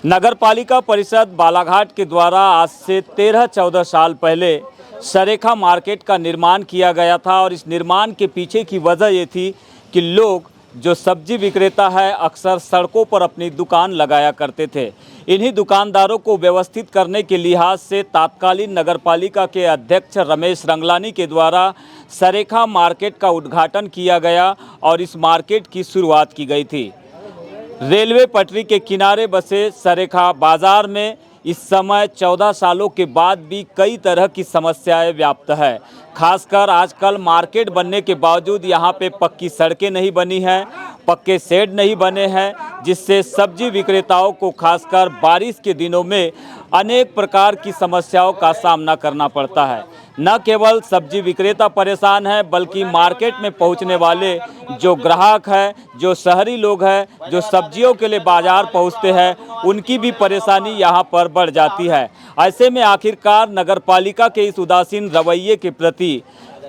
नगर पालिका परिषद बालाघाट के द्वारा आज से 13-14 साल पहले सरेखा मार्केट का निर्माण किया गया था और इस निर्माण के पीछे की वजह ये थी कि लोग जो सब्जी विक्रेता है अक्सर सड़कों पर अपनी दुकान लगाया करते थे। इन्हीं दुकानदारों को व्यवस्थित करने के लिहाज से तत्कालीन नगर पालिका के अध्यक्ष रमेश रंगलानी के द्वारा सरेखा मार्केट का उद्घाटन किया गया और इस मार्केट की शुरुआत की गई थी। रेलवे पटरी के किनारे बसे सरेखा बाजार में इस समय 14 सालों के बाद भी कई तरह की समस्याएं व्याप्त है। खासकर आजकल मार्केट बनने के बावजूद यहाँ पे पक्की सड़कें नहीं बनी हैं, पक्के शेड नहीं बने हैं, जिससे सब्जी विक्रेताओं को खासकर बारिश के दिनों में अनेक प्रकार की समस्याओं का सामना करना पड़ता है। न केवल सब्जी विक्रेता परेशान है बल्कि मार्केट में पहुंचने वाले जो ग्राहक हैं, जो शहरी लोग हैं, जो सब्जियों के लिए बाजार पहुंचते हैं, उनकी भी परेशानी यहां पर बढ़ जाती है। ऐसे में आखिरकार नगर पालिका के इस उदासीन रवैये के प्रति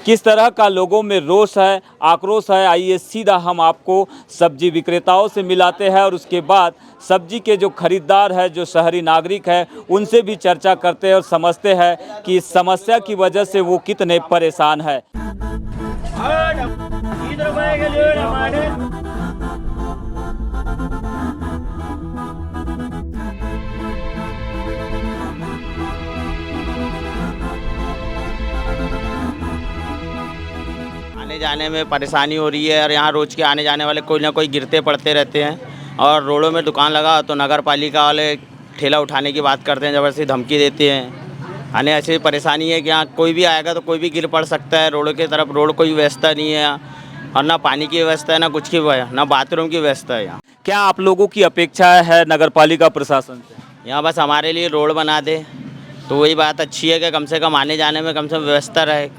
किस तरह का लोगों में रोष है, आक्रोश है, आइए सीधा हम आपको सब्जी विक्रेताओं से मिलाते हैं और उसके बाद सब्जी के जो खरीदार है, जो शहरी नागरिक है, उनसे भी चर्चा करते हैं और समझते हैं कि इस समस्या की वजह से वो कितने परेशान है। आने जाने में परेशानी हो रही है और यहाँ रोज़ के आने जाने वाले कोई ना कोई गिरते पड़ते रहते हैं और रोडों में दुकान लगा तो नगर पालिका वाले ठेला उठाने की बात करते हैं, ज़बरदस्ती धमकी देते हैं। आने ऐसी परेशानी है कि यहाँ कोई भी आएगा तो कोई भी गिर पड़ सकता है। रोड के तरफ रोड कोई व्यवस्था नहीं है और ना पानी की व्यवस्था है, ना कुछ की, ना बाथरूम की व्यवस्था है। यहाँ क्या आप लोगों की अपेक्षा है नगर पालिका प्रशासन से? यहाँ बस हमारे लिए रोड बना दे तो वही बात अच्छी है कि कम से कम आने जाने में कम से कम व्यवस्था रहे।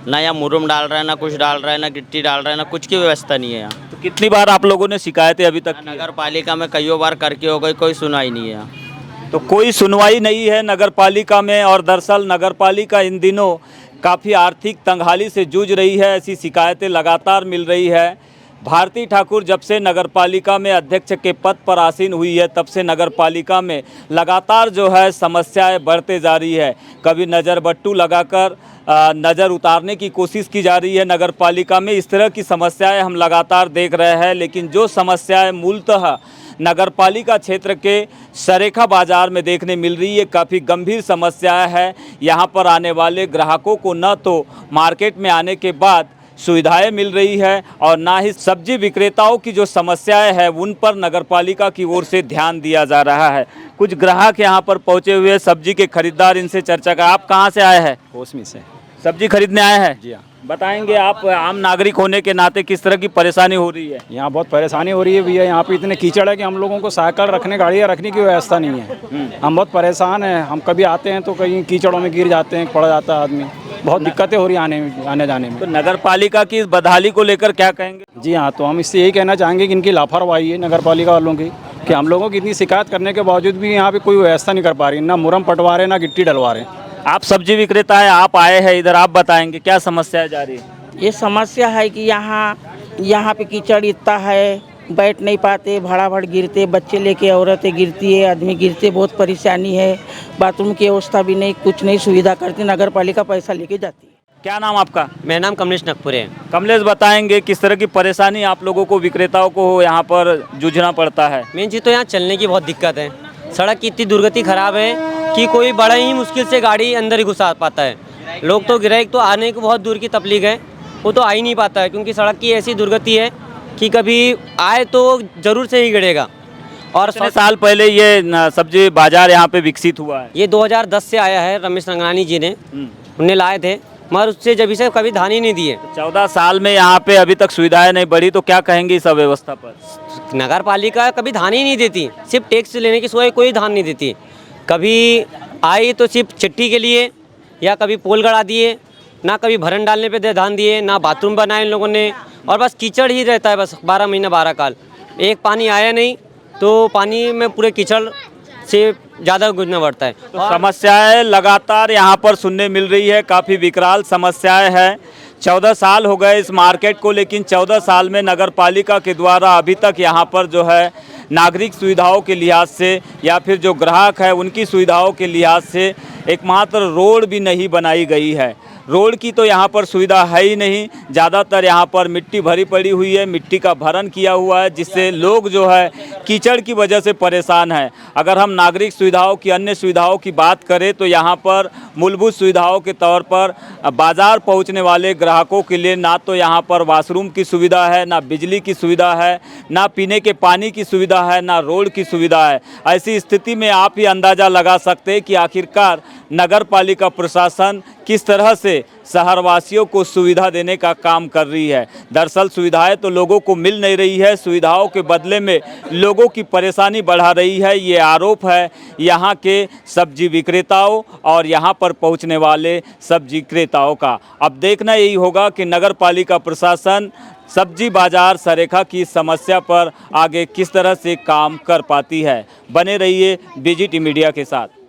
ना यहाँ मुरुम डाल रहा है, ना कुछ डाल रहा है, ना गिट्टी डाल रहा है, ना कुछ की व्यवस्था नहीं है यहाँ। तो कितनी बार आप लोगों ने शिकायतें अभी तक की? नगर पालिका में कई बार करके हो गई, कोई सुनाई नहीं है यहाँ। तो कोई सुनवाई नहीं है नगर पालिका में और दरअसल नगर पालिका इन दिनों काफ़ी आर्थिक तंगहाली से जूझ रही है, ऐसी शिकायतें लगातार मिल रही है। भारती ठाकुर जब से नगर पालिका में अध्यक्ष के पद पर आसीन हुई है तब से नगर पालिका में लगातार जो है समस्याएं बढ़ते जा रही है। कभी नज़र बट्टू लगाकर नज़र उतारने की कोशिश की जा रही है नगर पालिका में। इस तरह की समस्याएं हम लगातार देख रहे हैं, लेकिन जो समस्याएं मूलतः नगर पालिका क्षेत्र के सरेखा बाज़ार में देखने मिल रही है, काफ़ी गंभीर समस्याएं हैं। यहाँ पर आने वाले ग्राहकों को न तो मार्केट में आने के बाद सुविधाएं मिल रही है और ना ही सब्जी विक्रेताओं की जो समस्याएं हैं उन पर नगर पालिका की ओर से ध्यान दिया जा रहा है। कुछ ग्राहक यहाँ पर पहुँचे हुए सब्जी के खरीदार, इनसे चर्चा का। आप कहाँ से आए हैं? कोसमी से सब्जी खरीदने आए हैं? जी हाँ। बताएंगे आप आम नागरिक होने के नाते किस तरह की परेशानी हो रही है? यहाँ बहुत परेशानी हो रही है भैया। यहाँ पे इतने कीचड़ है कि हम लोगों को साइकिल रखने, गाड़ियाँ रखने की व्यवस्था नहीं है। हम बहुत परेशान हैं। हम कभी आते हैं तो कहीं कीचड़ों में गिर जाते हैं, पड़ जाता है आदमी। बहुत दिक्कतें हो रही है आने जाने में। तो नगर पालिका की इस बदहाली को लेकर क्या कहेंगे? जी हाँ, तो हम इससे यही कहना चाहेंगे कि इनकी लापरवाही है नगर पालिका वालों की, कि हम लोगों की इतनी शिकायत करने के बावजूद भी यहाँ पे कोई व्यवस्था नहीं कर पा रही। ना मुरम पटवा रहे, ना गिट्टी डलवा रहे। आप सब्जी विक्रेता हैं, आप आए हैं इधर, आप बताएंगे क्या समस्या जा रही है? ये समस्या है कि यहाँ पे कीचड़ इतना है, बैठ नहीं पाते, भड़ाभड़ गिरते, बच्चे लेके औरतें गिरती है, आदमी गिरते, बहुत परेशानी है। बाथरूम की व्यवस्था भी नहीं, कुछ नहीं सुविधा करती, नगर पालिका पैसा लेके जाती है। क्या नाम आपका? मेरा नाम कमलेश नकपुरे है। कमलेश, बताएंगे किस तरह की परेशानी आप लोगों को विक्रेताओं को यहाँ पर जूझना पड़ता है? मेन चीज़ तो यहाँ चलने की बहुत दिक्कत है। सड़क की इतनी दुर्गति खराब है कि कोई बड़ा ही मुश्किल से गाड़ी अंदर ही घुसा पाता है। लोग तो ग्राहक तो आने को बहुत दूर की तकलीफ है, वो तो आ ही नहीं पाता है क्योंकि सड़क की ऐसी दुर्गति है कि कभी आए तो ज़रूर से ही गिरेगा। और 100 साल पहले ये सब्जी बाजार यहाँ पे विकसित हुआ है। ये 2010 से आया है, रमेश रंगलानी जी ने उन्हें लाए थे, मगर उससे जब से कभी ध्यान ही नहीं दिए। 14 साल में यहाँ पे अभी तक सुविधाएं नहीं बढ़ी, तो क्या कहेंगे इस अव्यवस्था पर? नगर पालिका कभी ध्यान ही नहीं देती, सिर्फ टैक्स लेने की सिवाय कोई ध्यान नहीं देती। कभी आई तो सिर्फ चिट्ठी के लिए, या कभी पोल गड़ा दिए, ना कभी भरन डालने पे ध्यान दिए, ना बाथरूम बनाए इन लोगों ने, और बस कीचड़ ही रहता है बस 12 महीना 12 काल। एक पानी आया नहीं तो पानी में पूरे कीचड़ से ज़्यादा गुजरना पड़ता है। तो समस्याएं लगातार यहाँ पर सुनने मिल रही है, काफ़ी विकराल समस्याएं हैं। 14 साल हो गए इस मार्केट को, लेकिन 14 साल में नगर पालिका के द्वारा अभी तक यहाँ पर जो है नागरिक सुविधाओं के लिहाज से या फिर जो ग्राहक है उनकी सुविधाओं के लिहाज से एकमात्र रोड भी नहीं बनाई गई है। रोड की तो यहाँ पर सुविधा है ही नहीं, ज़्यादातर यहाँ पर मिट्टी भरी पड़ी हुई है, मिट्टी का भरण किया हुआ है, जिससे लोग जो है कीचड़ की वजह से परेशान है। अगर हम नागरिक सुविधाओं की, अन्य सुविधाओं की बात करें तो यहाँ पर मूलभूत सुविधाओं के तौर पर बाज़ार पहुँचने वाले ग्राहकों के लिए ना तो यहाँ पर वॉशरूम की सुविधा है, ना बिजली की सुविधा है, ना पीने के पानी की सुविधा है, ना रोड की सुविधा है। ऐसी स्थिति में आप ही अंदाज़ा लगा सकते हैं कि आखिरकार नगर पालिका प्रशासन किस तरह से शहरवासियों को सुविधा देने का काम कर रही है। दरअसल सुविधाएं तो लोगों को मिल नहीं रही है, सुविधाओं के बदले में लोगों की परेशानी बढ़ा रही है। ये आरोप है यहाँ के सब्जी विक्रेताओं और यहाँ पर पहुँचने वाले सब्जी क्रेताओं का। अब देखना यही होगा कि नगर पालिका प्रशासन सब्जी बाजार सरेखा की समस्या पर आगे किस तरह से काम कर पाती है। बने रहिए BGT मीडिया के साथ।